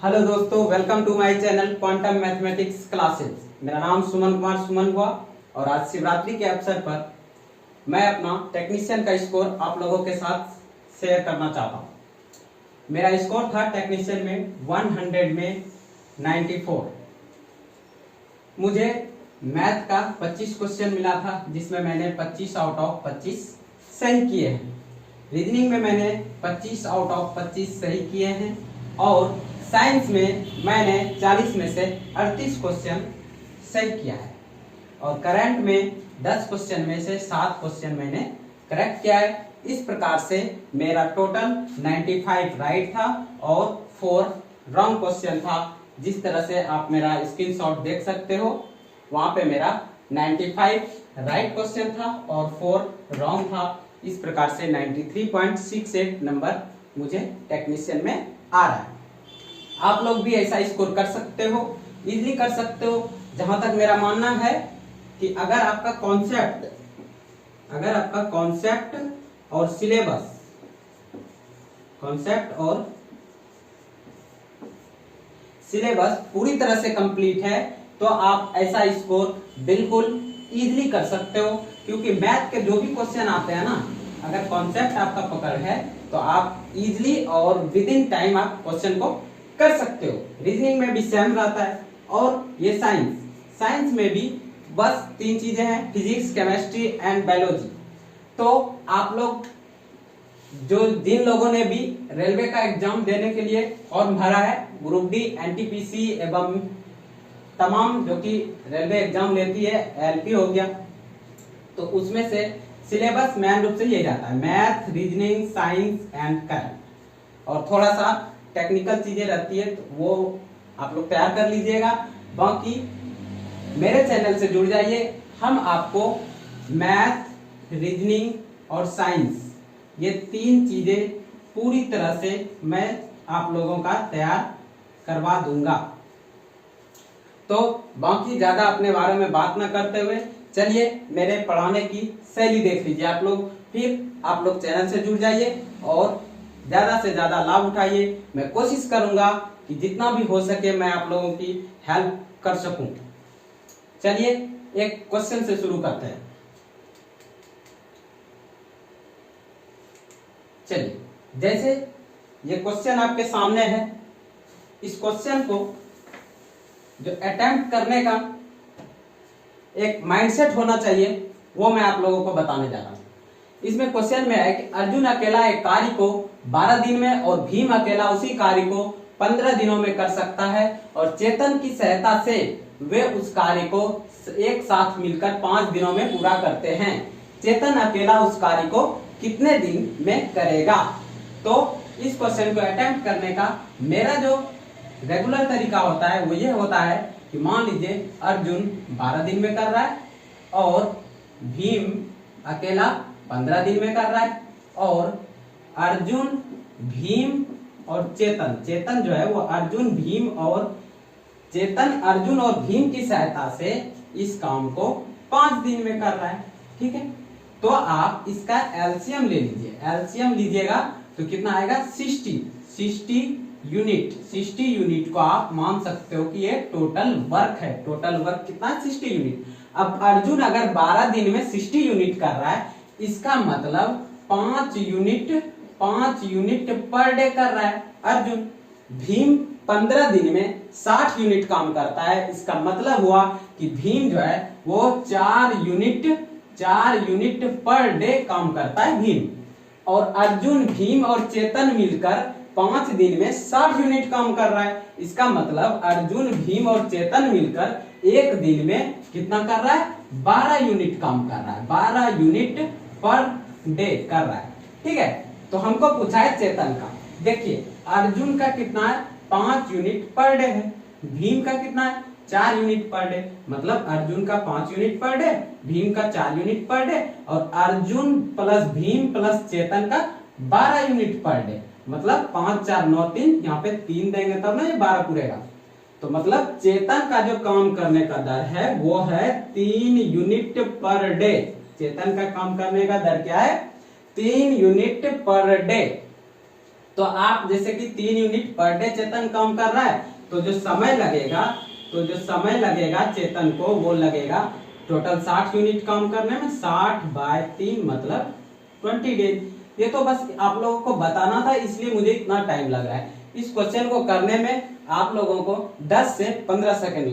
Hello दोस्तों, welcome to my channel quantum mathematics classes. मेरा नाम सुमन कुमार सुमन हुआ और आज शिवरात्रि के अवसर पर मैं अपना टेक्नीशियन का स्कोर आप लोगों के साथ शेयर करना चाहता हूँ। मेरा स्कोर था टेक्नीशियन में 100 में 94। मुझे मैथ का 25 क्वेश्चन मिला था, जिसमें मैंने 25 आउट ऑफ 25 सही किए हैं। रीजनिंग में मैंने 25 आउट ऑफ 25 सही किए हैं और साइंस में मैंने 40 में से 38 क्वेश्चन सही किया है और करंट में 10 क्वेश्चन में से 7 क्वेश्चन मैंने करेक्ट किया है। इस प्रकार से मेरा टोटल 95 राइट था और 4 रॉन्ग क्वेश्चन था। जिस तरह से आप मेरा स्क्रीनशॉट देख सकते हो, वहां पे मेरा 95 राइट क्वेश्चन था और 4 रॉन्ग था। इस प्रकार से 93.68 नंबर मुझे टेक्नीशियन में आ रहा है। आप लोग भी ऐसा स्कोर कर सकते हो, इजीली कर सकते हो। जहां तक मेरा मानना है कि अगर आपका कॉन्सेप्ट और सिलेबस पूरी तरह से कंप्लीट है तो आप ऐसा स्कोर बिल्कुल इजीली कर सकते हो, क्योंकि मैथ के जो भी क्वेश्चन आते हैं ना, अगर कॉन्सेप्ट आपका पकड़ है तो आप इजीली और विद इन टाइम आप क्वेश्चन को कर सकते हो। रीजनिंग में भी सेम रहता है और ये साइंस में भी बस 3 चीजें हैं, फिजिक्स, केमिस्ट्री एंड बायोलॉजी। तो आप लोग जिन लोगों ने भी रेलवे का एग्जाम देने के लिए फॉर्म भरा है, ग्रुप डी, एनटीपीसी एवं तमाम जो कि रेलवे एग्जाम लेती है, एलपी हो गया, तो उसमें से सिलेबस मेन रूप से ये जाता है math, reasoning, science and current, और थोड़ा सा टेक्निकल चीजें रहती है तो वो आप लोग तैयार कर लीजिएगा। बाकी मेरे चैनल से जुड़ जाइए, हम आपको मैथ, रीजनिंग और साइंस ये 3 चीजें पूरी तरह से मैं आप लोगों का तैयार करवा दूंगा। तो बाकी ज्यादा अपने बारे में बात ना करते हुए चलिए मेरे पढ़ाने की शैली देख लीजिए आप लोग, फिर आप लोग चैनल से जुड़ जाइए और ज्यादा से ज्यादा लाभ उठाइए। मैं कोशिश करूंगा कि जितना भी हो सके मैं आप लोगों की हेल्प कर सकूं। चलिए एक क्वेश्चन से शुरू करते हैं। चलिए, जैसे ये क्वेश्चन आपके सामने है, इस क्वेश्चन को जो अटेम्प्ट करने का एक माइंडसेट होना चाहिए वो मैं आप लोगों को बताने जा रहा हूं। इसमें क्वेश्चन में है कि अर्जुन अकेला एक कार्य को 12 दिन में और भीम अकेला उसी कार्य को 15 दिनों में कर सकता है और चेतन की सहायता से वे उस कार्य को एक साथ मिलकर 5 दिनों में पूरा करते हैं। चेतन अकेला उस कार्य को कितने दिन में करेगा? तो इस क्वेश्चन को अटेम्प्ट करने का मेरा जो रेगुलर तरीका होता है वो ये होता है कि मान लीजिए अर्जुन 12 दिन में कर रहा है और भीम अकेला 15 दिन में कर रहा है, और अर्जुन, भीम और चेतन जो है वो अर्जुन, भीम और भीम की सहायता से इस काम को 5 दिन में कर रहा है। ठीक है, तो आप इसका एलसीएम ले लीजिए। एलसीएम लीजिएगा तो कितना आएगा? 60 यूनिट। 60 यूनिट को आप मान सकते हो कि ये टोटल वर्क है। टोटल वर्क कितना? 60 यूनिट। अब अर्जुन अगर 12 दिन में 60 यूनिट कर रहा है, इसका मतलब 5 यूनिट पर डे कर रहा है अर्जुन। भीम 15 दिन में 60 यूनिट काम करता है, इसका मतलब हुआ कि भीम जो है वो 4 यूनिट पर डे काम करता है भीम। और अर्जुन, भीम और चेतन मिलकर 5 दिन में 60 यूनिट काम कर रहा है। इसका मतलब अर्जुन, भीम और चेतन मिलकर एक दिन में कितना कर रहा है? 12 यूनिट काम कर रहा है। 12 यूनिट पर डे कर रहा है। ठीक है, तो हमको पूछा है चेतन का। देखिए अर्जुन का कितना है? 5 यूनिट पर डे है। भीम का कितना है? 4 यूनिट पर डे। मतलब अर्जुन का 5 यूनिट पर डे, भीम का 4 यूनिट पर डे, और अर्जुन प्लस भीम प्लस चेतन का 12 यूनिट पर डे। मतलब 5 4 9 3, यहाँ पे 3 देंगे तब ना ये 12 पूरेगा। तो मतलब चेतन का जो काम करने का दर है वो है 3 यूनिट पर डे। चेतन का काम करने का दर क्या है? 3 यूनिट पर डे। तो आप जैसे कि 3 यूनिट पर डे चेतन काम कर रहा है, तो जो समय लगेगा चेतन को वो लगेगा टोटल 60 यूनिट काम करने में, 60/3 मतलब 20 डेज। ये तो बस आप लोगों को बताना था, इसलिए मुझे इतना टाइम लग रहा है। इस क्वेश्चन को करने में आप लोगों को 10 से 15 सेकंड